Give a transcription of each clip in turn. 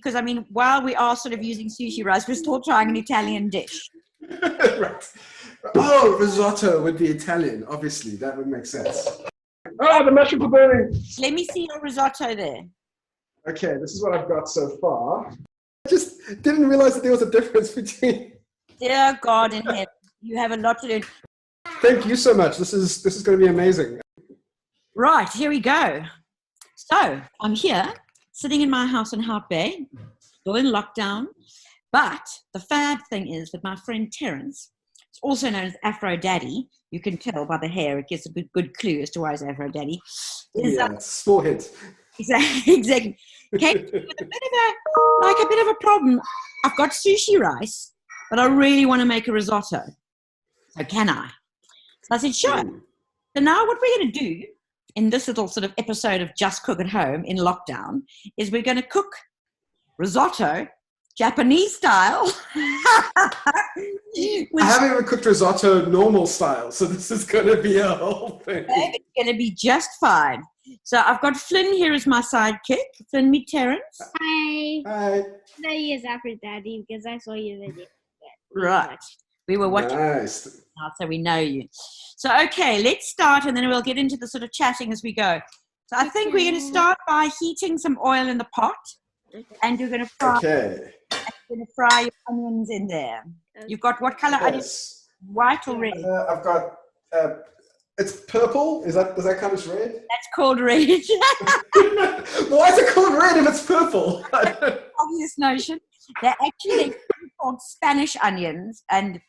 because I mean, while we are sort of using sushi rice, we're still trying an Italian dish. Right. Oh, risotto would be Italian, obviously. That would make sense. Oh, the mushrooms are burning. Let me see your risotto there. Okay, this is what I've got so far. I just didn't realize that there was a difference between... Dear God in heaven, you have a lot to learn. Thank you so much. This is going to be amazing. Right, here we go. So I'm here, sitting in my house in Hout Bay, still in lockdown. But the fab thing is that my friend Terence, it's also known as AfroDaddy, you can tell by the hair, it gives a good clue as to why it's AfroDaddy. Yeah, small hint. Exactly. Came with a bit of a problem. I've got sushi rice, but I really want to make a risotto. So can I? So I said, sure. So now what we're going to do in this little sort of episode of Just Cook at Home in lockdown is we're going to cook risotto Japanese style. I haven't even cooked risotto normal style, so this is going to be a whole thing. It's going to be just fine. So I've got Flynn here as my sidekick. Flynn, meet Terence. Hi. Hi. Today is AfroDaddy because I saw your video. Right. We were watching. Nice. So we know you. So, okay, let's start and then we'll get into the sort of chatting as we go. So I think we're going to start by heating some oil in the pot. And you're going to fry, your onions in there. You've got what color onions? White or red? I've got, it's purple. Does that count as red? That's called red. Why is it called red if it's purple? Obvious notion. They're actually called Spanish onions, and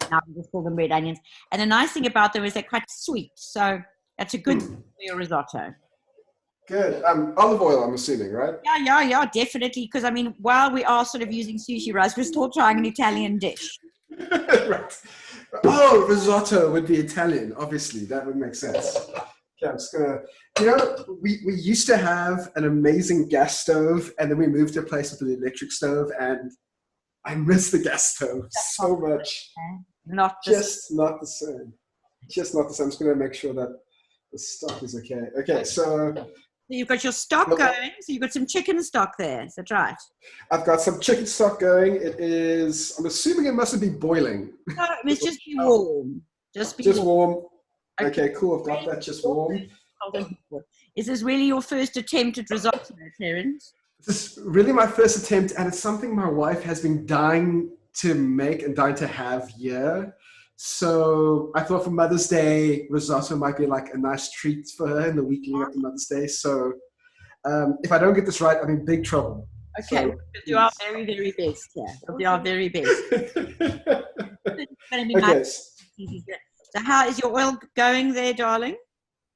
now we just call them red onions. And the nice thing about them is they're quite sweet. So that's a good thing for your risotto. Good. Olive oil, I'm assuming, right? Yeah, definitely. Because, I mean, while we are sort of using sushi rice, we're still trying an Italian dish. Right. Oh, risotto would be Italian, obviously. That would make sense. Okay, I'm just going to... we used to have an amazing gas stove, and then we moved to a place with an electric stove, and I miss the gas stove so much. Not the same. Just not the same. I'm just going to make sure that the stock is okay. Okay, so you've got your stock going. So you've got some chicken stock there. Is that right? I've got some chicken stock going. It is, I'm assuming it mustn't be boiling. No, it's just be warm. Just warm. Okay, cool. I've got that just warm. Is this really your first attempt at risotto, Terence? This is really my first attempt, and it's something my wife has been dying to make and dying to have here. So I thought for Mother's Day, risotto might be like a nice treat for her in the week leading up to Mother's Day. So if I don't get this right, I'm in big trouble. Okay, we'll do our very, very best here. We'll do our very best. It's going to be nice. So how is your oil going there, darling?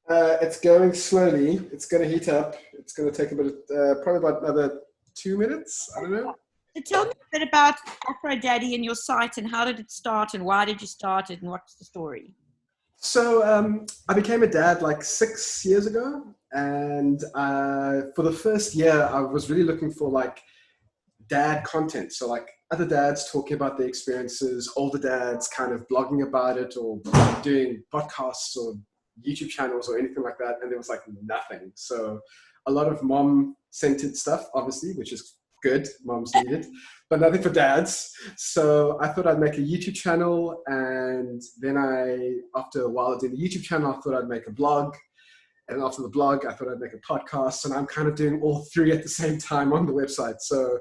It's going slowly. It's going to heat up. It's going to take a bit of, probably about another 2 minutes. I don't know. So tell me a bit about AfroDaddy and your site, and how did it start, and why did you start it, and what's the story? So I became a dad like 6 years ago, and for the first year, I was really looking for like dad content. So like other dads talking about their experiences, older dads kind of blogging about it, or doing podcasts or YouTube channels or anything like that. And there was like nothing. So a lot of mom-centered stuff, obviously, which is good, moms need it, but nothing for dads. So I thought I'd make a YouTube channel, and then after a while of doing the YouTube channel, I thought I'd make a blog, and after the blog, I thought I'd make a podcast, and I'm kind of doing all three at the same time on the website. So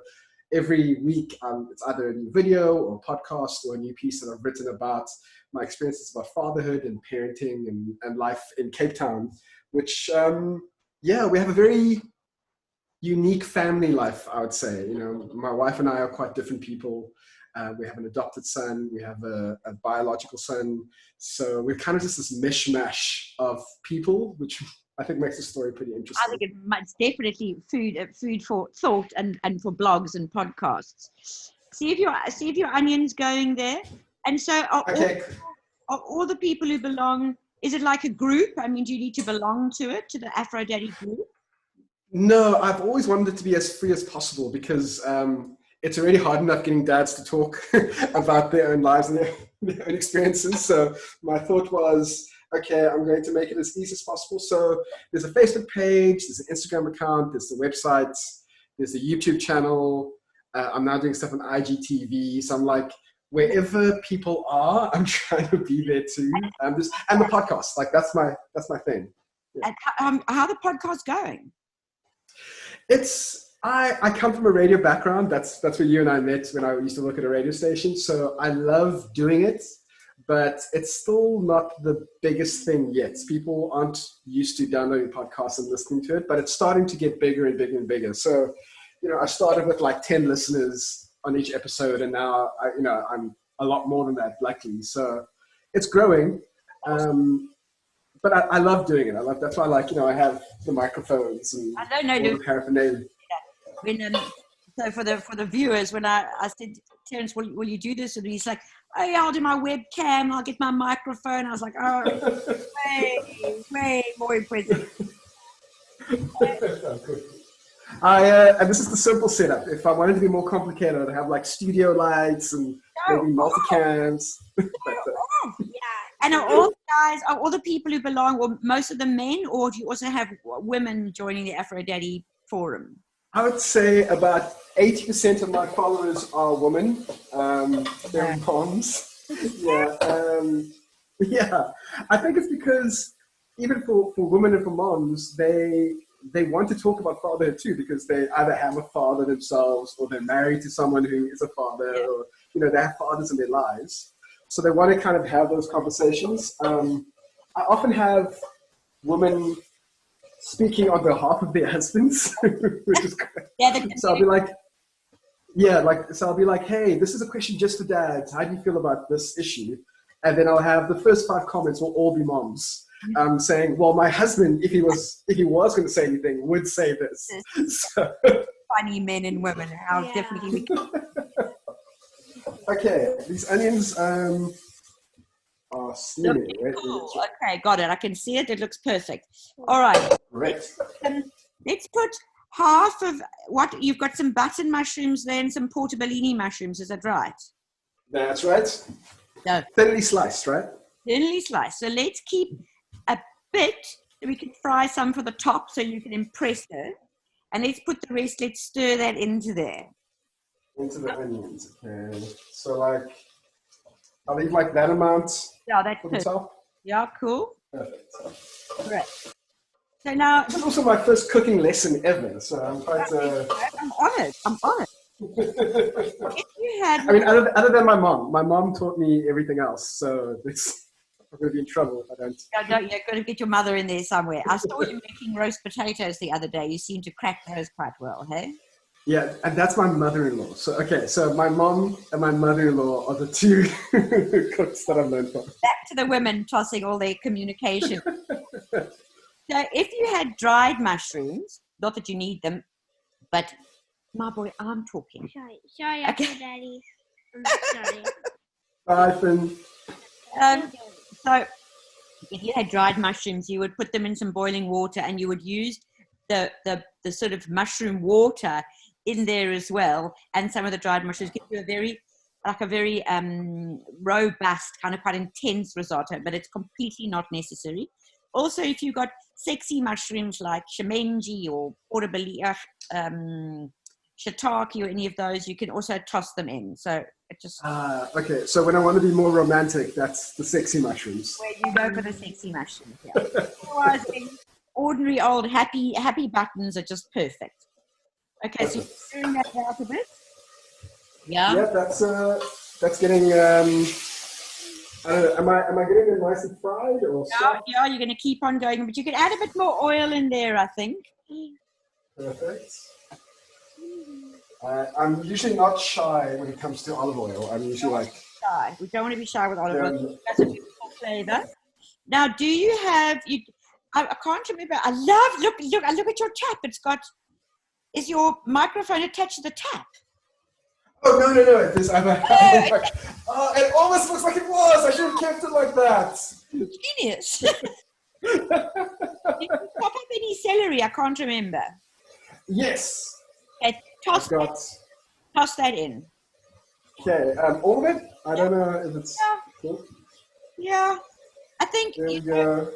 every week, it's either a new video or a podcast or a new piece that I've written about my experiences about fatherhood and parenting and life in Cape Town, which, we have a very unique family life, I would say. You know, my wife and I are quite different people. We have an adopted son. We have a biological son. So we're kind of just this mishmash of people, which I think makes the story pretty interesting. I think it's definitely food for thought and for blogs and podcasts. See if your onions going there. And so are all the people who belong, is it like a group? I mean, do you need to belong to it, to the AfroDaddy group? No, I've always wanted it to be as free as possible, because it's already hard enough getting dads to talk about their own lives and their own experiences. So my thought was, okay, I'm going to make it as easy as possible. So there's a Facebook page, there's an Instagram account, there's the website, There's a YouTube channel. I'm now doing stuff on IGTV. So I'm like, wherever people are, I'm trying to be there too. And the podcast, like that's my thing. Yeah. And how the podcast going? I come from a radio background. That's where you and I met when I used to work at a radio station. So I love doing it, but it's still not the biggest thing yet. People aren't used to downloading podcasts and listening to it, but it's starting to get bigger and bigger and bigger. So, I started with like 10 listeners on each episode, and now I'm a lot more than that, luckily. So it's growing. But I love doing it. That's why I have the microphones and all the paraphernalia. So for the viewers, when I said, Terence, will you do this? And he's like, oh yeah, I'll do my webcam, I'll get my microphone. I was like, oh, way more impressive. And this is the simple setup. If I wanted to be more complicated, I'd have like studio lights and maybe multicams. And are all the people who belong, or most of them men, or do you also have women joining the AfroDaddy forum? I would say about 80% of my followers are women. They're moms. Yeah. I think it's because even for women and for moms, they want to talk about fatherhood too, because they either have a father themselves, or they're married to someone who is a father, or they have fathers in their lives. So they want to kind of have those conversations. I often have women speaking on behalf of their husbands, which is great. So I'll be like, hey, this is a question just for dads. How do you feel about this issue? And then I'll have the first 5 comments will all be moms, saying, well, my husband, if he was going to say anything, would say this. So. Funny men and women, how differently we can. Okay, these onions are steaming. Cool. Okay, got it. I can see it. It looks perfect. All right. Great. Let's put half of what you've got, some button mushrooms there and some portabellini mushrooms. Is that right? That's right. No. Thinly sliced, right? Thinly sliced. So let's keep a bit. We can fry some for the top so you can impress her. And let's put the rest. Let's stir that into there. Into the onions. Okay. So I'll leave like that amount. Yeah, that's for the top. Yeah, cool. Perfect. Great. So now, this is also my first cooking lesson ever, so I'm quite. I'm honoured. If you had, I mean, other than my mom taught me everything else, so I'm going to be in trouble if I don't. You're going to get your mother in there somewhere. I saw you making roast potatoes the other day. You seem to crack those quite well, hey? Yeah, and that's my mother-in-law. So my mom and my mother-in-law are the 2 cooks that I've learned from. Back to the women tossing all their communication. So if you had dried mushrooms, not that you need them, but my boy, I'm talking. Sorry, Okay. Daddy. I'm sorry. Bye, Finn. So if you had dried mushrooms, you would put them in some boiling water, and you would use the sort of mushroom water in there as well, and some of the dried mushrooms give you a very robust, kind of quite intense risotto, but it's completely not necessary. Also, if you've got sexy mushrooms like shimenji or portabella, shiitake or any of those, you can also toss them in. So it just... okay, so when I want to be more romantic, that's the sexy mushrooms. Where you go for the sexy mushrooms, yeah. Otherwise, ordinary old happy buttons are just perfect. Okay, so you're stirring that out a bit. Yeah. Yeah, that's getting. I don't know. Am I getting it nice and fried or? Yeah, you're going to keep on going, but you could add a bit more oil in there, I think. Perfect. I'm usually not shy when it comes to olive oil. I'm usually like. Shy. We don't want to be shy with olive oil. That's a beautiful flavour. Now, do you have? I can't remember. I love look at your tap. It's got. Is your microphone attached to the tap? Oh no! It almost looks like it was. I should have kept it like that. Genius. Did you chop up any celery? I can't remember. Yes. Okay, toss that in. Okay, all of it? I don't know if it's... Cool. Yeah, I think there we go.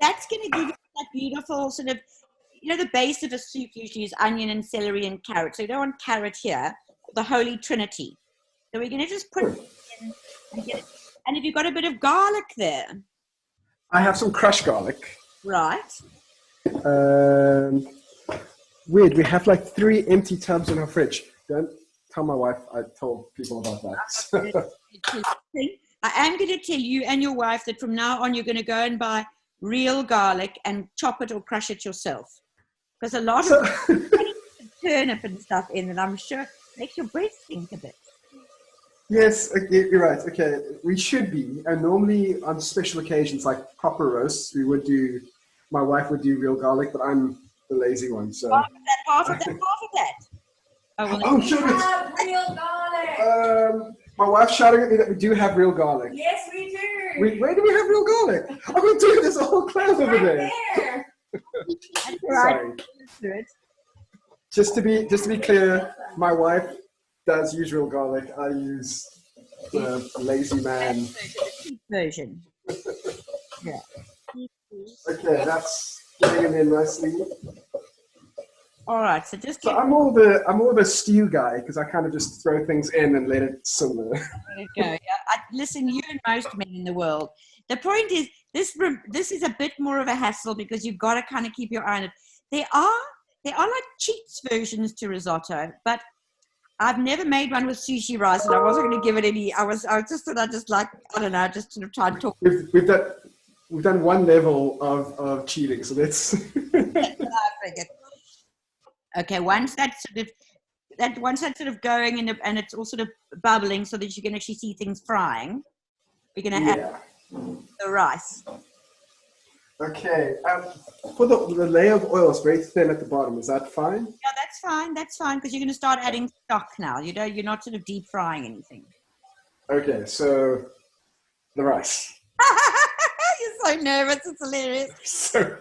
That's going to give you that beautiful sort of, the base of a soup usually is onion and celery and carrot. So you don't want carrot here, the holy trinity. So we're going to just put it in and get it. And if you've got a bit of garlic there. I have some crushed garlic. Right. Weird, we have like 3 empty tubs in our fridge. Don't tell my wife I told people about that. I am going to tell you and your wife that from now on you're going to go and buy real garlic and chop it or crush it yourself. Because a lot of turnip and stuff in it, I'm sure, makes your breath stink a bit. Yes, okay, you're right. Okay, we should be. And normally on special occasions like proper roasts, my wife would do real garlic, but I'm the lazy one. So half of that. Oh, well, oh, sure. Real garlic. My wife's shouting at me that we do have real garlic. Yes, we do. Where do we have real garlic? I'm going to do there's a whole clove over there. There. Sorry. Just to be clear, my wife does use real garlic. I use the lazy man. The cheap version. Yeah. Okay, that's getting in there nicely. All right, so just So I'm more of a stew guy because I kind of just throw things in and let it simmer. there you go. Yeah, listen, you and most men in the world. The point is, this is a bit more of a hassle because you've got to kind of keep your eye on it. There are like cheats versions to risotto, but I've never made one with sushi rice, and I wasn't going to give it any. I just thought I don't know, just sort of try and talk. We've done one level of cheating, so let's. Okay, once that's sort of going and it's all sort of bubbling, so that you can actually see things frying, we're going to add the rice. Okay, for the layer of oil is very thin at the bottom. Is that fine? Yeah, that's fine. That's fine because you're going to start adding stock now. You're not sort of deep frying anything. Okay, so the rice. You're so nervous. It's hilarious. So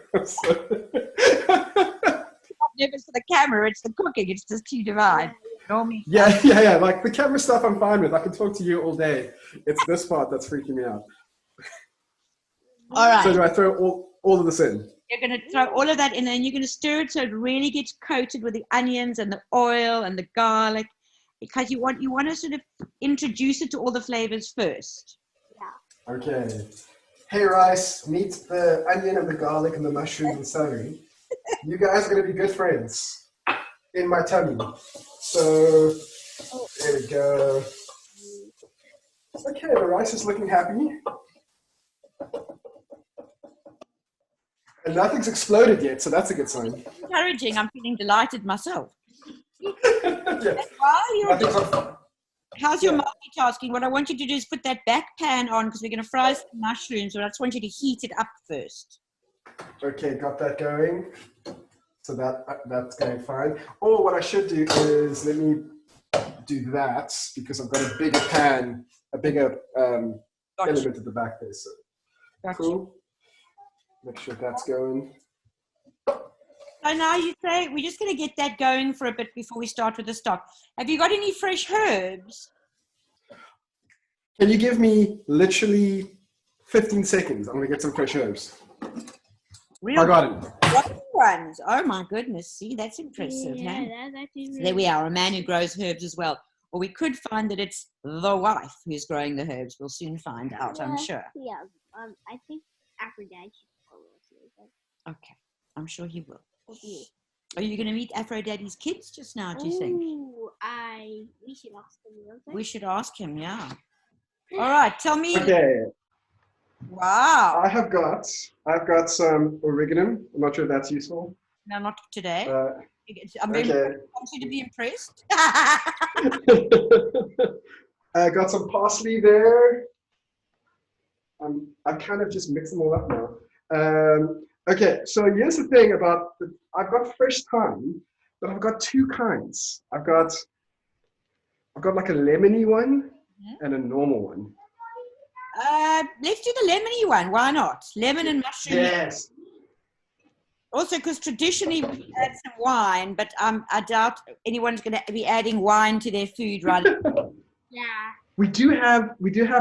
Not nervous for the camera. It's the cooking. It's just too divine. Normally. yeah. Like the camera stuff, I'm fine with. I can talk to you all day. It's this part that's freaking me out. All right. So do I throw all of this in? You're going to throw all of that in, and you're going to stir it so it really gets coated with the onions and the oil and the garlic, because you want to sort of introduce it to all the flavors first. Yeah. Okay. Hey, rice, meet the onion and the garlic and the mushrooms and celery. You guys are going to be good friends in my tummy. So, there we go. Okay, the rice is looking happy. And nothing's exploded yet, so that's a good sign. Encouraging. I'm feeling delighted myself. Yeah. While you're Nothing's on. how's your multitasking? What I want you to do is put that back pan on because we're going to fry some mushrooms, but I just want you to heat it up first. Okay, got that going. So that's going fine. Or what I should do is let me do that because I've got a bigger pan, a bigger element at the back there. So cool. Make sure that's going. So now you say we're just going to get that going for a bit before we start with the stock. Have you got any fresh herbs? Can you give me literally 15 seconds? I'm going to get some fresh herbs. Really? I got it. What ones? Oh my goodness. See, that's impressive. Yeah, Huh? that's actually So really there we are, a man who grows herbs as well. Or we could find that it's the wife who's growing the herbs. We'll soon find out, I'm sure. Yeah, I think AfroDaddy should follow us. Okay, I'm sure he will. Okay. Are you going to meet AfroDaddy's kids just now, do you think? Ooh, we should ask them, don't we? We should ask him, yeah. All right, tell me. Okay. Wow. I've got some oregano. I'm not sure if that's useful. No, not today. I'm okay. want you to be impressed. I got some parsley there. I kind of just mix them all up now. Okay, so here's the thing about I've got fresh thyme, but I've got 2 kinds. I've got like a lemony one and a normal one. Let's do the lemony one. Why not? Lemon and mushroom. Yes. Also, because traditionally we add some wine, but I doubt anyone's going to be adding wine to their food, right? Yeah. We do have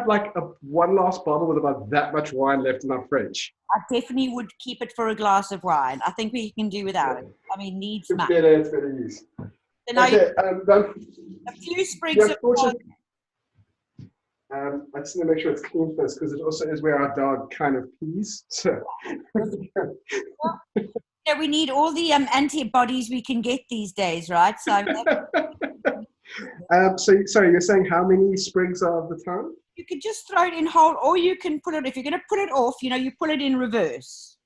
like one last bottle with about that much wine left in our fridge. I definitely would keep it for a glass of wine. I think we can do without it. I mean, needs It's much. better use. So now Okay, a few sprigs of I just want to make sure it's clean first because it also is where our dog kind of pees. So. Yeah, we need all the antibodies we can get these days, right? So, so sorry, you're saying how many sprigs are of the thyme? you could just throw it in whole, or you can put it, if you're going to put it off, you pull it in reverse.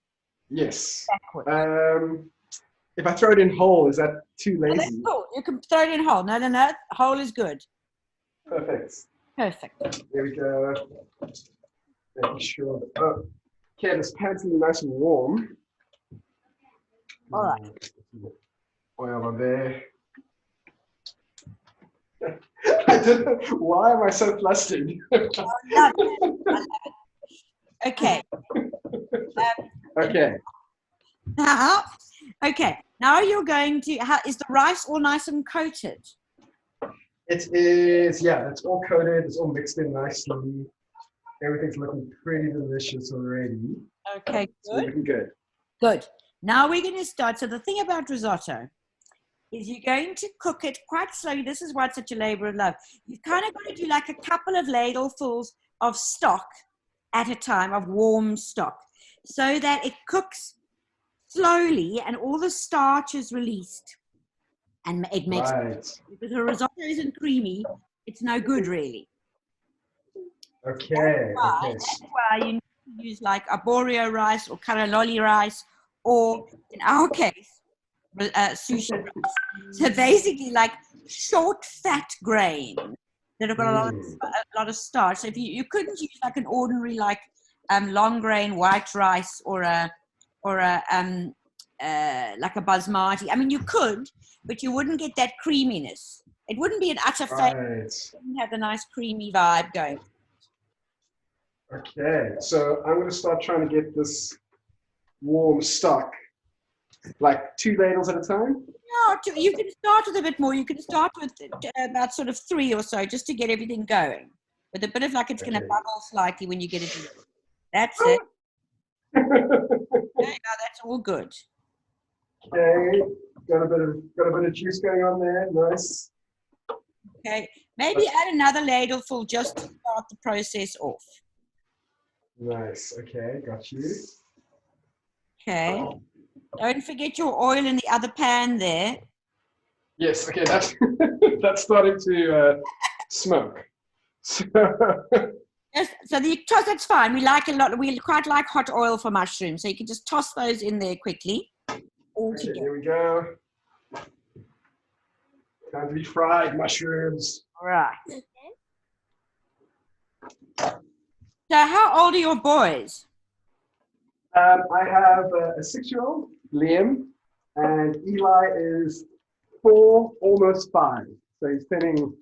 Yes. Backwards. If I throw it in whole, is that too Oh, lazy? that's cool. You can throw it in whole. No. Whole is good. Perfect. Perfect. There we go. Making sure. Okay, this pan's gonna be nice and warm. All right. Oil on there. I don't know. Why am I so flustered? I love it. Okay. Okay. Okay. Now you're going to, is the rice all nice and coated? It is, yeah, it's all coated, it's all mixed in nicely. Everything's looking pretty delicious already. Okay, It's looking good. Good. Now we're going to start. So the thing about risotto is you're going to cook it quite slowly. This is why it's such a labor of love. You've kind of got to do like a couple of ladlefuls of stock at a time, of warm stock, so that it cooks slowly and all the starch is released. And it makes, because a risotto isn't creamy, it's no good really. Okay. That's why you need to use like arborio rice or carololi rice, or in our case, sushi rice. So basically like short fat grain that have got a lot of starch. So if you couldn't use like an ordinary like long grain white rice or a like a basmati. I mean, you could, but you wouldn't get that creaminess. It wouldn't be an utter failure. It wouldn't have the nice creamy vibe going. Okay, so I'm going to start trying to get this warm stock, like 2 ladles at a time. No, you can start with a bit more. You can start with about sort of 3 or so, just to get everything going. With a bit of like it's going to bubble slightly when you get it in. That's it. Okay, now that's all good. Okay, got a bit of juice going on there. Nice. Okay, maybe add another ladleful just to start the process off. Nice. Okay, got you. Okay. Don't forget your oil in the other pan there. Yes. Okay, that's that's starting to smoke. So. Yes, so that's fine. We like a lot. We quite like hot oil for mushrooms, so you can just toss those in there quickly. All Okay, together. here we go. Time to be fried mushrooms. All right. So, how old are your boys? I have a 6-year-old, Liam, and Eli is 4, almost 5. So he's turning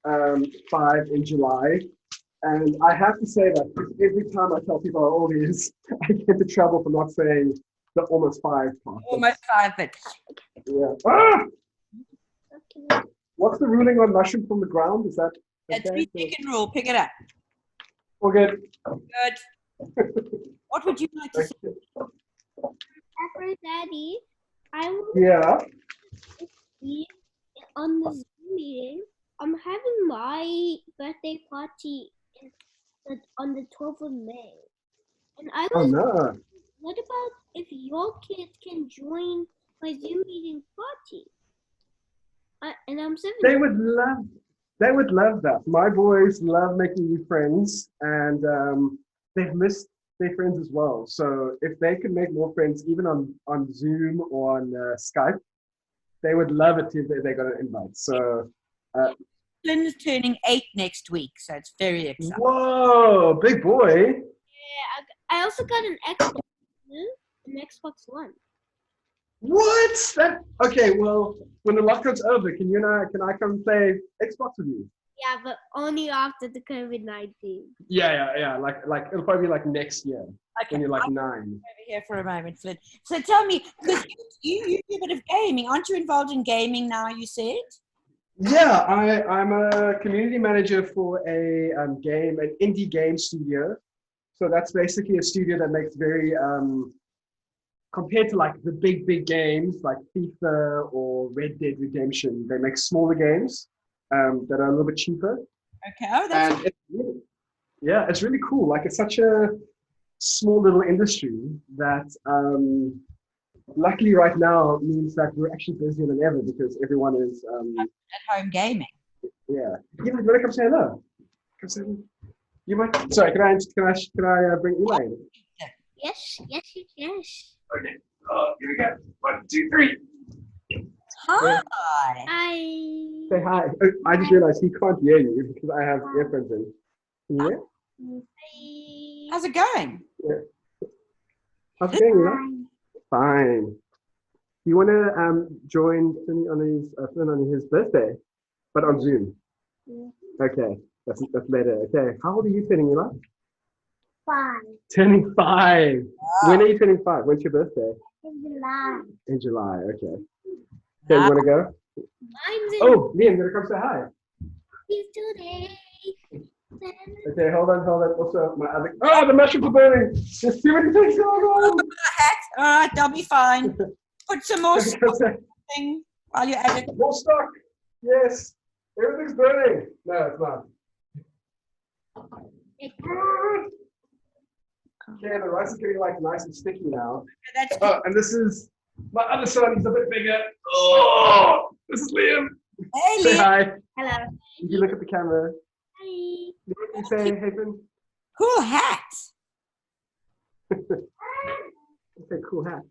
5 in July. And I have to say that every time I tell people how old he is, I get into trouble for not saying the almost 5 part. Almost 5, but yeah. Ah! What's the ruling on mushroom from the ground? Is that that's the chicken rule. Pick it up. All good. Good. What would you like to say? AfroDaddy, I will Yeah. on the Zoom meeting. I'm having my birthday party on the 12th of May. And I was what about if your kids can join my Zoom meeting party? And I'm 7. They would love that. My boys love making new friends, and they've missed their friends as well. So if they could make more friends, even on Zoom or on Skype, they would love it if they got an invite. So. Lynn's turning 8 next week, so it's very exciting. Whoa, big boy! Yeah, I also got an Xbox One. What? Okay? Well, when the lockdown's over, can I come play Xbox with you? Yeah, but only after the COVID-19. Yeah. Like it'll probably be like next year when you're like 9. Over here for a moment, Flynn. So tell me, because you do a bit of gaming, aren't you involved in gaming now? You said. Yeah, I'm a community manager for an indie game studio. So that's basically a studio that makes very, compared to like the big games like FIFA or Red Dead Redemption, they make smaller games that are a little bit cheaper. Okay. Oh, that's And it's really cool. Like it's such a small little industry that luckily right now means that we're actually busier than ever because everyone is at home gaming. yeah. You want to come say hello? Come say hello. You might. Sorry, can I bring Eli in? Yes. Okay. Oh, here we go. 1, 2, 3. Hi. Say hi. Oh, I just realized he can't hear you because I have earphones in. Can you hear? How's it going? Yeah. How's it going, Eli? Fine. You want to join Finn on his birthday, but on Zoom? Okay, that's later. Okay, how old are you turning, Eli? 5. Turning 5. When are you turning 5? When's your birthday? In July. In July. Okay. Okay, you want to go? I'm Oh, Liam, you want to come say hi? today. Okay, hold on. Also, the mushrooms are burning. There's too many things going on. All right, they'll be fine. Put some more thing while you're at it. More stock. Yes. Everything's burning. No, it's not. Okay, the rice is getting like nice and sticky now. That's Oh, and this is my other son. He's a bit bigger. Oh, this is Liam. Hey, Say Lee. hi. Hello. You can look at the camera. Hi. You can say, hey, Finn. Cool hat. Okay, cool hat.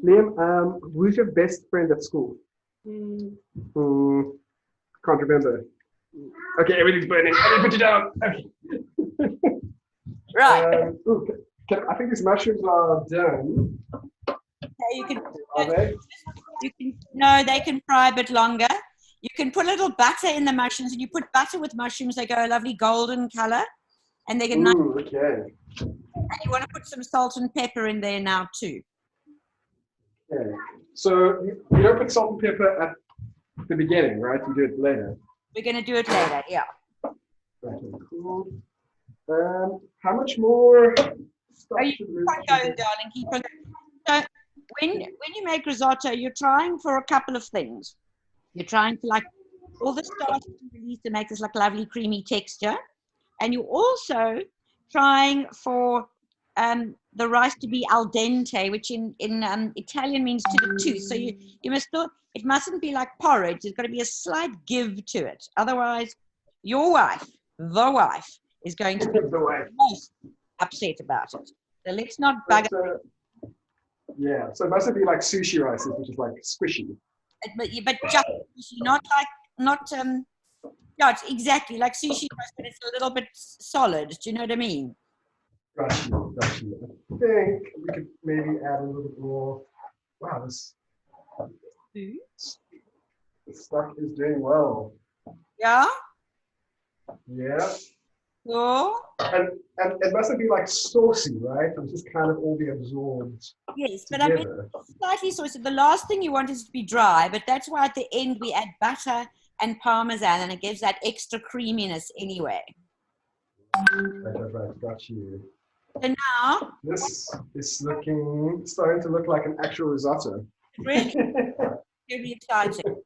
Liam, who's your best friend at school? Can't remember. Okay, everything's burning. Let me put you down. Okay. Right. I think these mushrooms are done. Okay, you can. Are they? No, they can fry a bit longer. You can put a little butter in the mushrooms, and you put butter with mushrooms. They go a lovely golden color, and they get nice. Okay. And you want to put some salt and pepper in there now too. Okay. So you don't put salt and pepper at the beginning, right? You do it later. We're going to do it later. Yeah. Okay, cool. How much more stuff Oh, you should keep we on going, darling. Keep on going. So when you make risotto, you're trying for a couple of things. You're trying to like all the starch to release to make this like lovely creamy texture, and you're also trying for the rice to be al dente, which in Italian means to the tooth. So you must still, it mustn't be like porridge. There's got to be a slight give to it. Otherwise, the wife, is going to be most upset about it. So let's not bug it. Yeah, so it must be like sushi rice, which is like squishy. But just not yeah, it's exactly like sushi rice, but it's a little bit solid. Do you know what I mean? Gotcha. I think we could maybe add a little bit more. Wow, this stuff is doing well. Yeah. Yeah. Cool. And it mustn't be like saucy, right? It's just kind of all be absorbed. Yes, but together. I mean slightly saucy. The last thing you want is to be dry, but that's why at the end we add butter and Parmesan, and it gives that extra creaminess anyway. Right, got you. So now this is starting to look like an actual risotto. Really, really exciting.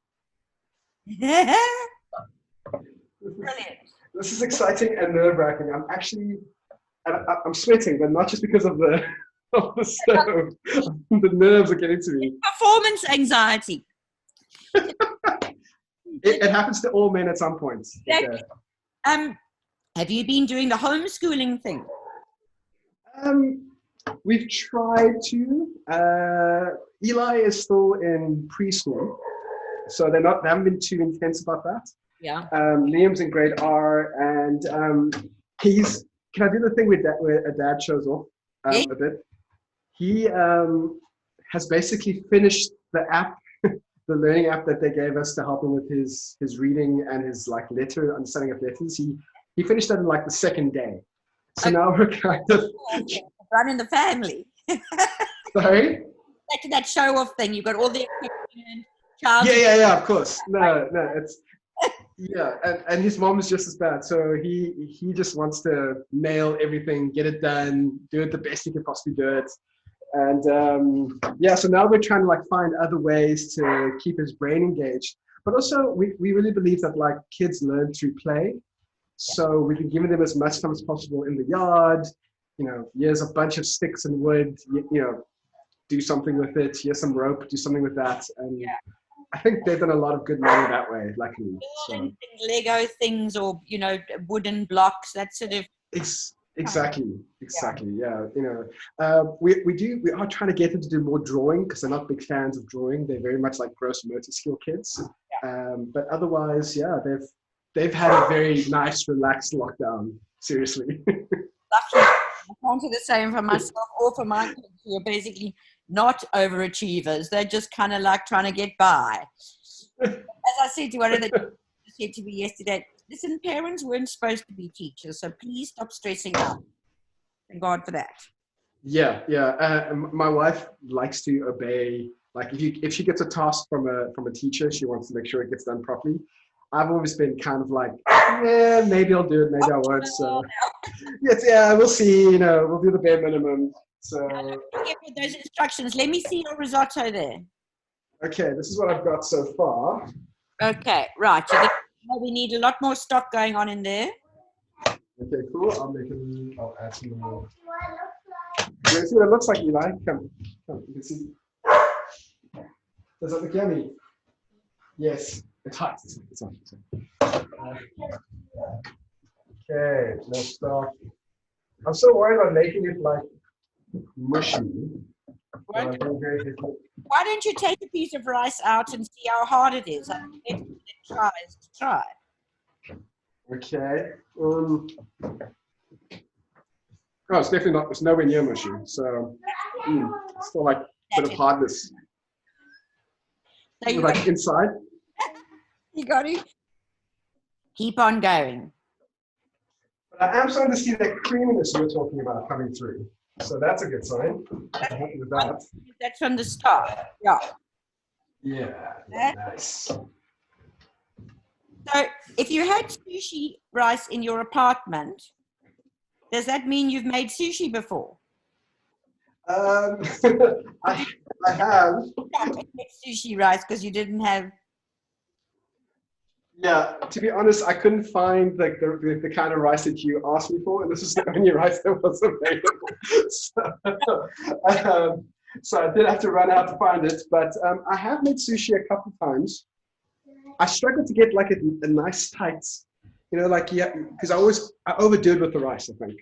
Brilliant. This is exciting and nerve-wracking. I'm sweating, but not just because of the stove. The nerves are getting to me. Performance anxiety. It happens to all men at some point. Exactly. Okay. Have you been doing the homeschooling thing? We've tried to. Eli is still in preschool, so they haven't been too intense about that. Yeah. Liam's in grade R, and can I do the thing where a dad shows off a bit? He has basically finished the app, the learning app that they gave us to help him with his reading and his like understanding of letters. He finished that in like the second day. So now we're kind of running the family. Sorry? Back to that show off thing. You've got all the equipment. Yeah, of course. No, Yeah, and his mom is just as bad. So he just wants to nail everything, get it done, do it the best he can possibly do it. And yeah, so now we're trying to like find other ways to keep his brain engaged. But also we really believe that like kids learn through play. So we've been giving them as much time as possible in the yard. You know, here's a bunch of sticks and wood, you know, do something with it. Here's some rope, do something with that. And I think they've done a lot of good learning that way, luckily. So. Lego things or, you know, wooden blocks, that sort of. Exactly. Yeah, you know, we are trying to get them to do more drawing because they're not big fans of drawing. They're very much like gross motor skill kids. But otherwise, yeah, they've had a very nice, relaxed lockdown. Seriously. Lucky. I can't do the same for myself or for my kids who are basically not overachievers. They're just kind of like trying to get by. As I said to one of the said to me yesterday, listen, parents weren't supposed to be teachers, so please stop stressing out. Thank God for that. Yeah. My wife likes to obey. Like if she gets a task from a teacher, she wants to make sure it gets done properly. I've always been kind of like, yeah, maybe I'll do it, maybe I won't. So yes, yeah, we'll see. You know, we'll do the bare minimum. So with those instructions, let me see your risotto there. Okay, this is what I've got so far. Okay, right. We need a lot more stock going on in there. Okay, cool. I'll add some more. You see what it looks like, Eli? Come, you can see. Does it look yummy? Yes, it's hot. It's hot. Okay, no stock. I'm so worried about making it like mushy. Why don't you take a piece of rice out and see how hard it is? I mean, it tries to try. Okay. Oh, it's definitely not. It's nowhere near mushy. So, it's still like a bit of hardness. So you like inside. You got to keep on going. But I am starting to see that creaminess you were talking about coming through. So that's a good sign. I'm happy with that. That's from the start. Yeah. Yeah. Nice. So if you had sushi rice in your apartment, does that mean you've made sushi before? I have. Sushi rice because you didn't have. Yeah, to be honest, I couldn't find the kind of rice that you asked me for, and this is the only rice that was available. So I did have to run out to find it, but I have made sushi a couple of times. I struggled to get like a nice tight, you know, like because I overdo it with the rice, I think.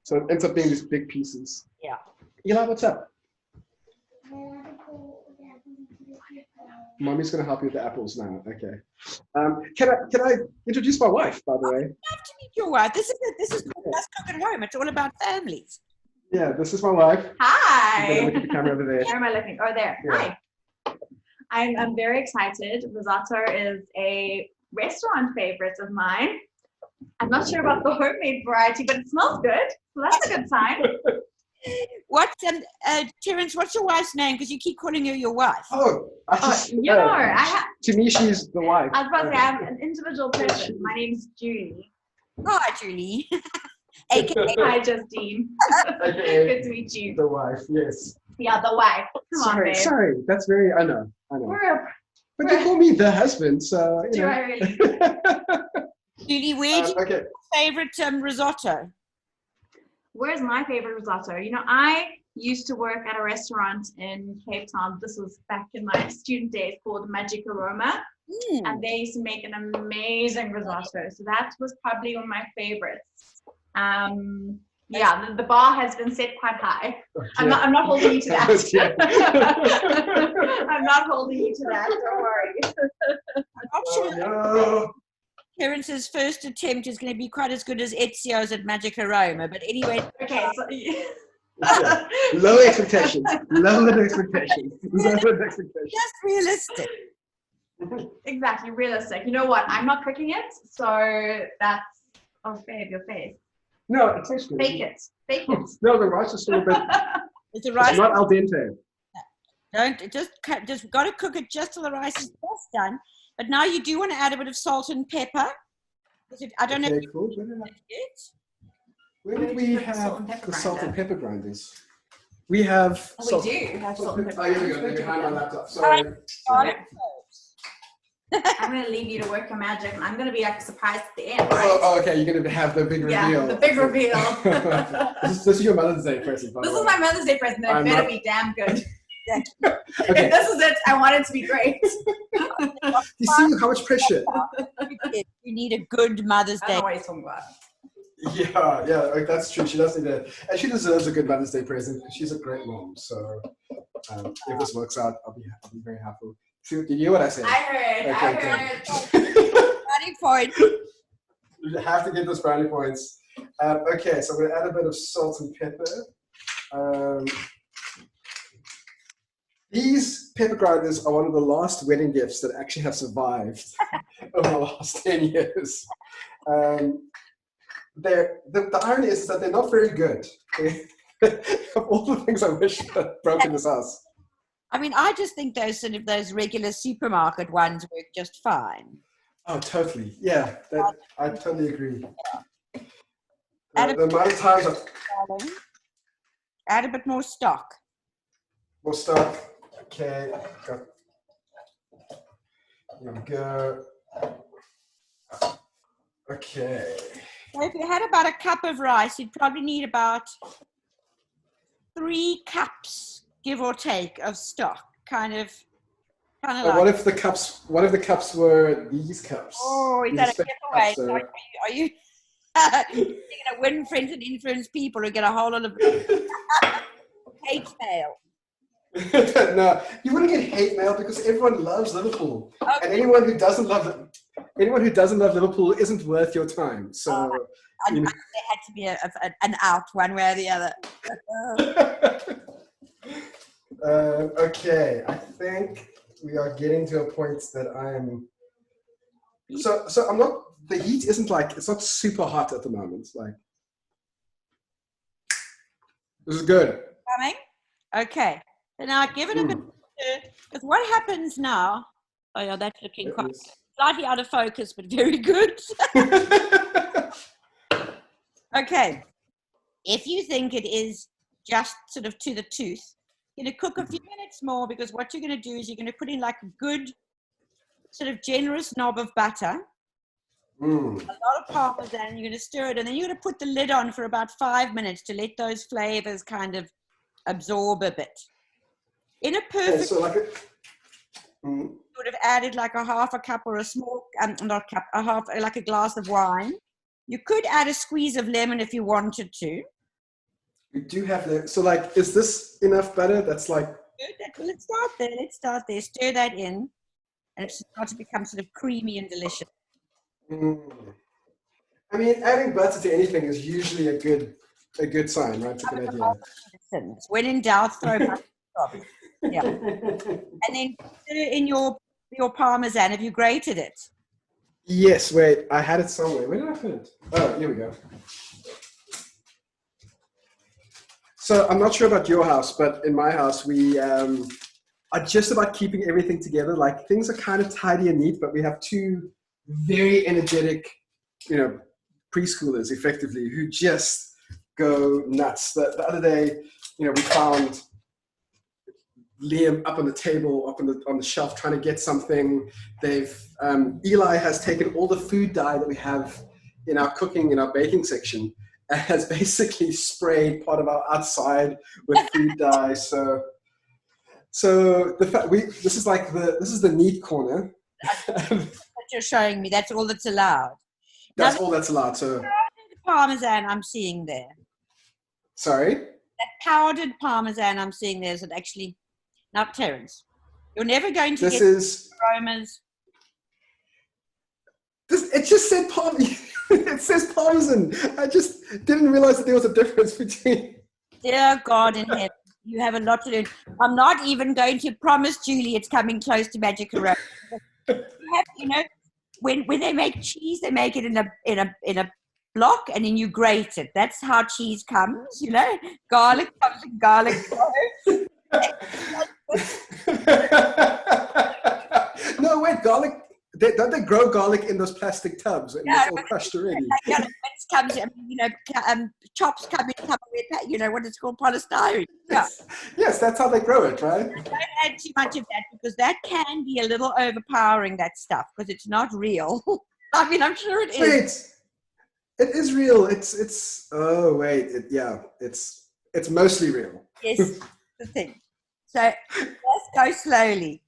So it ends up being these big pieces. Yeah. Eli, what's up? Mommy's going to help you with the apples now. Okay. Can I introduce my wife, by the way? I'd love to meet your wife. This is called Let's Cook at Home. It's all about families. Yeah, this is my wife. Hi. Look at the camera over there. Where am I looking? Oh, there. Yeah. Hi. I'm very excited. Risotto is a restaurant favorite of mine. I'm not sure about the homemade variety, but it smells good. So that's a good sign. Terence, what's your wife's name? Because you keep calling her your wife. To me, she's the wife. I was about to say, I'm an individual person. My name's Julie. Hi, Julie. AKA. Hi, Justine. Good to meet you. The wife, yes. Yeah, the wife. Come on, babe. Sorry, that's very, I know. But you call me the husband, so, you know. I really? Julie, where's your favorite risotto? Where's my favorite risotto? You know, I used to work at a restaurant in Cape Town. This was back in my student days, called Magic Aroma. And they used to make an amazing risotto. So that was probably one of my favorites. Yeah, the bar has been set quite high. Okay. I'm not holding you to that. I'm not holding you to that, don't worry. I'm not sure Terence's first attempt is going to be quite as good as Ezio's at Magic Aroma, but anyway. Okay, so low expectations. Lower expectations. Just realistic. Exactly, realistic. You know what? I'm not cooking it, so that's babe, your face. No, it tastes good. Bake it. Bake it. No, the rice is still a bit. It's not al dente. Don't just got to cook it just till the rice is just done. But now you do want to add a bit of salt and pepper. I don't know if Okay, you cool. it. Where did we have the salt and pepper grinders? We have Oh, salt. we do have salt and pepper. Oh, here we go. They're behind my laptop. Sorry. Garlic I'm going to leave you to work your magic, and I'm going to be like surprised at the end, right? Oh, okay. You're going to have the big reveal. Yeah, the big reveal. this is your Mother's Day present, by the This way. is my Mother's Day present, and it better be damn good. Okay. If this is it, I want it to be great. You see how much pressure? You need a good Mother's I don't Day. know what he's talking about. Yeah, that's true. She does need a, and she deserves a good Mother's Day present because she's a great mom. So if this works out, I'll be very happy. See, did you hear what I said? I heard. Brownie point. You have to get those brownie points. Okay, so I'm going to add a bit of salt and pepper. These pepper grinders are one of the last wedding gifts that actually have survived over the last 10 years. The irony is that they're not very good. Of all the things I wish had broken this house. I mean, I just think those regular supermarket ones work just fine. Oh, totally. Yeah, I totally agree. Add The amount of times add a bit more stock. we'll start. Okay, here we go. Okay. So if you had about a cup of rice, you'd probably need about 3 cups, give or take, of stock. Kind of like. What if the cups were these cups? Oh, is These that a cups giveaway? Are you you're going to win friends and influence people who get a whole lot of hate mail? No, you wouldn't get hate mail because everyone loves Liverpool, Okay. and anyone who doesn't love Liverpool isn't worth your time. So There had to be an out one way or the other. okay, I think we are getting to a point that I'm. So I'm not. The heat isn't like it's not super hot at the moment. Like this is good. Coming? Okay. So now give it a bit, because what happens now, oh yeah, that's looking quite slightly out of focus, but very good. Okay. If you think it is just sort of to the tooth, you're going to cook a few minutes more, because what you're going to do is you're going to put in like a good sort of generous knob of butter, a lot of Parmesan, you're going to stir it, and then you're going to put the lid on for about 5 minutes to let those flavors kind of absorb a bit. In a perfect, so like you would have added like a half a cup or a small, not cup, a half, like a glass of wine. You could add a squeeze of lemon if you wanted to. we do have the. So like, is this enough butter? That's like. Good. Let's start there. Stir that in, and it's got to become sort of creamy and delicious. I mean, adding butter to anything is usually a good sign, right? It's a good idea. When in doubt, throw butter on top. Yeah. And then stir in your Parmesan. Have you grated it? Yes, wait, I had it somewhere. Where did I put it? Oh, here we go. So I'm not sure about your house, but in my house, we are just about keeping everything together. Like things are kind of tidy and neat, but we have 2 very energetic, preschoolers effectively who just go nuts. The other day, we found Liam up on the table, up on the shelf, trying to get something. Eli has taken all the food dye that we have in our cooking, in our baking section, and has basically sprayed part of our outside with food dye. So this is the neat corner. What you're showing me, that's all that's allowed. That's all that's allowed. So Parmesan I'm seeing there. Sorry? That powdered Parmesan I'm seeing there is actually. Now, Terence, you're never going to get aromas. It just said it says Parmesan. I just didn't realize that there was a difference between. Dear God in heaven, you have a lot to learn. I'm not even going to promise Julie it's coming close to magic aroma. When they make cheese, they make it in a block, and then you grate it. That's how cheese comes. Garlic comes in garlic cloves. No, wait, garlic don't they grow garlic in those plastic tubs and it's all crushed already? Like, comes, chops come in Tupperware, what it's called, polystyrene. Yeah. Yes, that's how they grow it, right? Don't add too much of that because that can be a little overpowering, that stuff, because it's not real. I mean, I'm sure it is. Wait, it is real. It's. Oh wait, it's mostly real. Yes, the thing. So let's go slowly.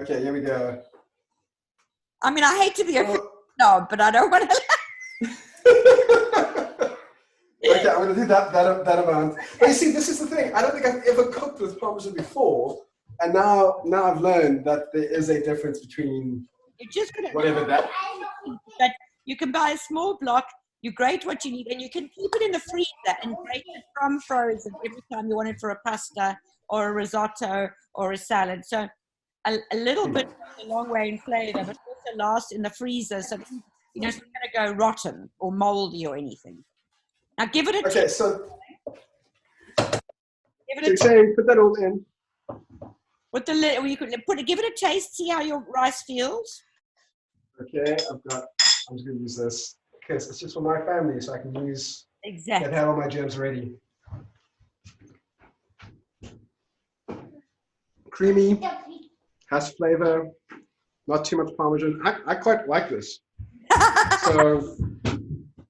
Okay, here we go. I mean, I hate to be a snob, but I don't want to. Okay, I'm going to do that amount. But you see, this is the thing. I don't think I've ever cooked with Parmesan before, and now I've learned that there is a difference between You're just going to whatever that. But you can buy a small block. You grate what you need, and you can keep it in the freezer and grate it from frozen every time you want it for a pasta or a risotto or a salad. So a little bit goes a long way in flavor, but also lasts in the freezer. So it's not going to go rotten or moldy or anything. Now give it a Okay, taste. so you're saying put that all in. With the lid, you could give it a taste. See how your rice feels. Okay, I'm just going to use this because it's just for my family, so I can use. Exactly. I have all my germs ready. Creamy, has flavor, not too much Parmesan. I quite like this. So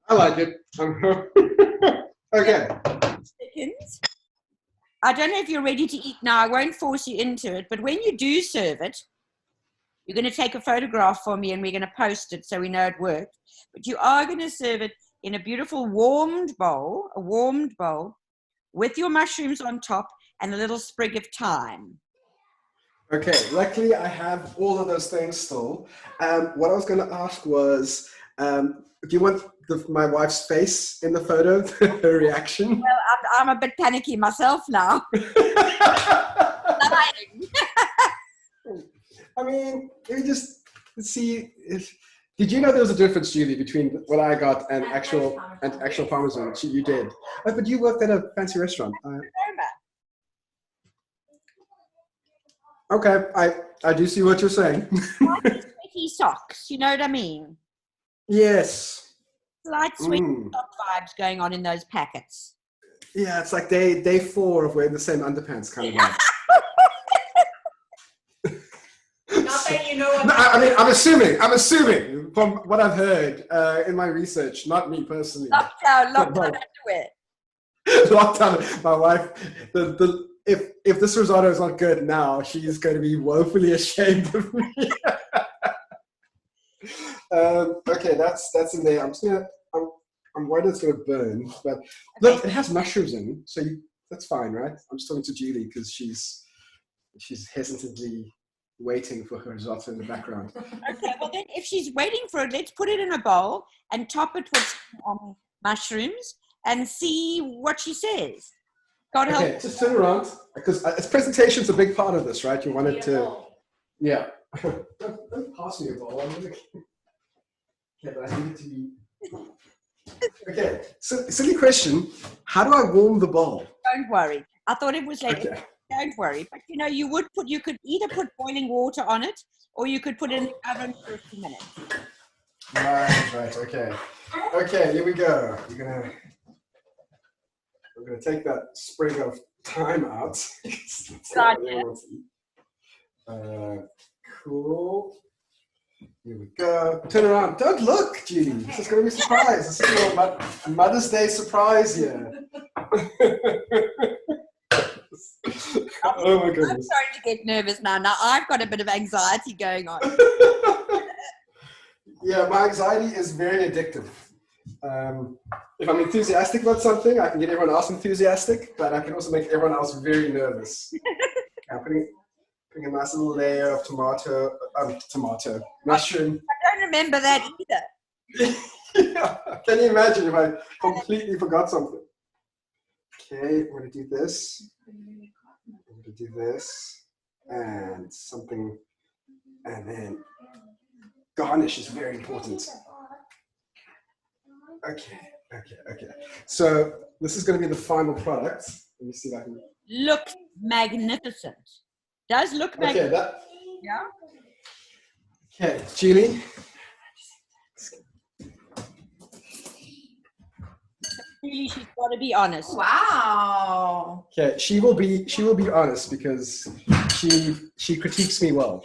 I like it. Okay. Seconds. I don't know if you're ready to eat now. I won't force you into it, but when you do serve it, you're going to take a photograph for me and we're going to post it so we know it worked. But you are going to serve it in a beautiful warmed bowl with your mushrooms on top and a little sprig of thyme. Okay, luckily I have all of those things still. What I was going to ask was, do you want my wife's face in the photo, her reaction? Well, I'm a bit panicky myself now. I mean, you just see if. Did you know there was a difference, Julie, between what I got and actual Parmesan? You did. Oh, but you worked at a fancy restaurant. Okay, I do see what you're saying. Sweaty socks, you know what I mean? Yes. Slight sweaty sock vibes going on in those packets. Yeah, it's like day 4 of wearing the same underpants kind of vibe. Not that you know what. No, I mean, I'm assuming from what I've heard in my research, not me personally. Lockdown underwear. Lockdown. My wife, if this risotto is not good now, she's going to be woefully ashamed of me. Okay, that's in there. I'm worried it's going to burn, but look, it has mushrooms in, so that's fine, right? I'm just talking to Julie because she's hesitantly waiting for her risotto in the background. Okay, well then, if she's waiting for it, let's put it in a bowl and top it with mushrooms and see what she says. God help. Okay, just turn around because its presentation's a big part of this, right? You want it to, yeah. Don't pass me a bowl. Okay, but I need it to be. Okay, so silly question. How do I warm the bowl? Don't worry. I thought it was like, Okay. Don't worry. But you could either put boiling water on it or you could put it in the oven for a few minutes. Right, okay. Okay, here we go. We're gonna take that sprig of thyme out. Cool. Here we go. Turn around. Don't look, Julie. This is going to be a surprise. This is your Mother's Day surprise here. Oh my goodness. I'm starting to get nervous now. Now I've got a bit of anxiety going on. Yeah, my anxiety is very addictive. If I'm enthusiastic about something, I can get everyone else enthusiastic, but I can also make everyone else very nervous. I'm putting a nice little layer of mushroom. I don't remember that either. Yeah. Can you imagine if I completely forgot something? Okay, I'm going to do this. I'm going to do this and something, and then garnish is very important. Okay. So this is going to be the final product. Let me see if I can. Looks magnificent. Does look magnificent. Okay, Yeah. Okay, Julie. Really, she's got to be honest. Wow. Okay, she will be honest because she critiques me well.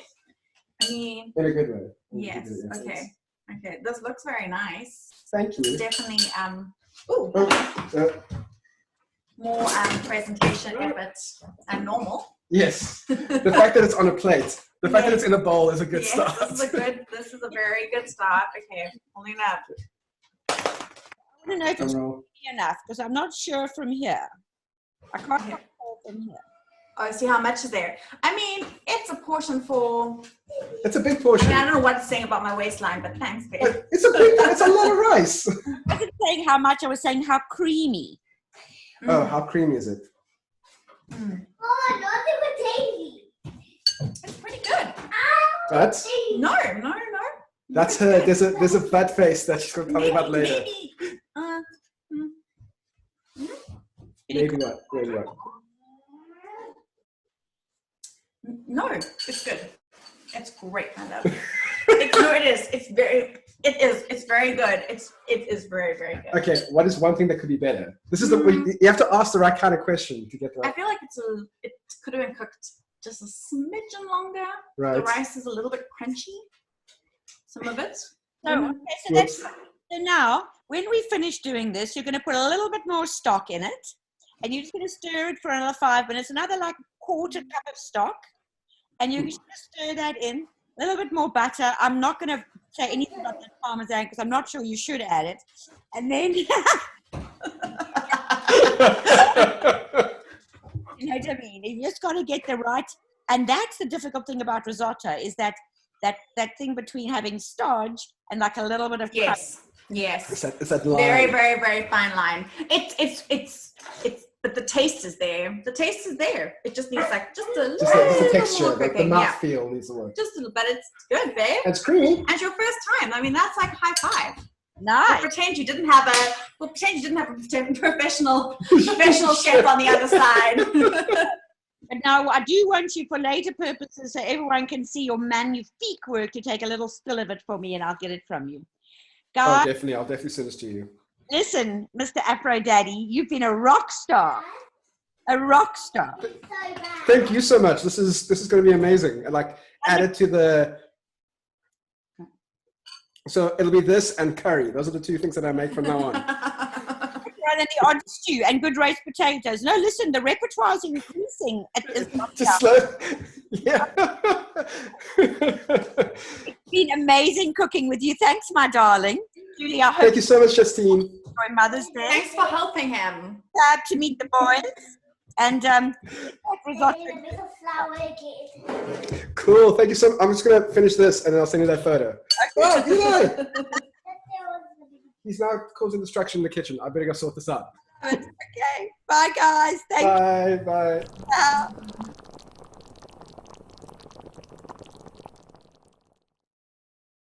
I mean, In a good way. yes. Okay. Okay. This looks very nice. Thank you. Definitely more presentation effort than normal. Yes. The fact that it's on a plate, the fact that it's in a bowl is a good start. This is a very good start. Okay, holding it up. I want to know if it's enough because I'm not sure from here. I can't tell from here. Oh, see how much is there? I mean, it's a portion for. It's a big portion. I don't know what it's saying about my waistline, but thanks, babe. It's a lot of rice. I wasn't saying how much, I was saying how creamy. Oh, how creamy is it? Oh, not the potato. It's pretty good. But No. that's her. There's a bad face that she's going to tell me about later. Maybe what? No, it's good. It's great, my love. It is. It's very good. It is very, very good. Okay, what is one thing that could be better? This is you have to ask the right kind of question to get the right. I feel like it could have been cooked just a smidgen longer. Right. The rice is a little bit crunchy. Some of it. So now, when we finish doing this, you're going to put a little bit more stock in it. And you're just going to stir it for another 5 minutes, another like quarter cup of stock. And you're just going to stir that in, a little bit more butter. I'm not going to say anything about the Parmesan because I'm not sure you should add it. And then, you know what I mean? You just got to get the right, and that's the difficult thing about risotto is that thing between having starch and like a little bit of Yes. It's that line. Very, very, very fine line. But the taste is there. The taste is there. It just needs like just a the texture, more the cooking. mouthfeel needs to work. Just a little, but it's good, babe. And it's creamy. And your first time. I mean, that's like high five. Nice. We'll pretend you didn't have a professional chef on the other side. But now I do want you for later purposes so everyone can see your magnifique work to take a little spill of it for me and I'll get it from you. Guys, Oh, definitely. I'll definitely send this to you. listen, Mr. AfroDaddy, you've been a rock star. A rock star. Thank you so much. This is going to be amazing. And like add it to the. So it'll be this and curry. Those are the two things that I make from now on. And the odd stew and good roast potatoes. No, listen, the repertoire is increasing. Just slow. Yeah. It's been amazing cooking with you. Thanks, my darling. Julie, I hope Thank you so much, Justine. you enjoy Mother's Day. Thanks for helping him. Glad to meet the boys. And risotto. Cool. Thank you so much. I'm just going to finish this and then I'll send you that photo. Okay. Oh, good night. He's now causing destruction in the kitchen. I better go sort this out. Okay. Bye, guys. Thank Bye. you.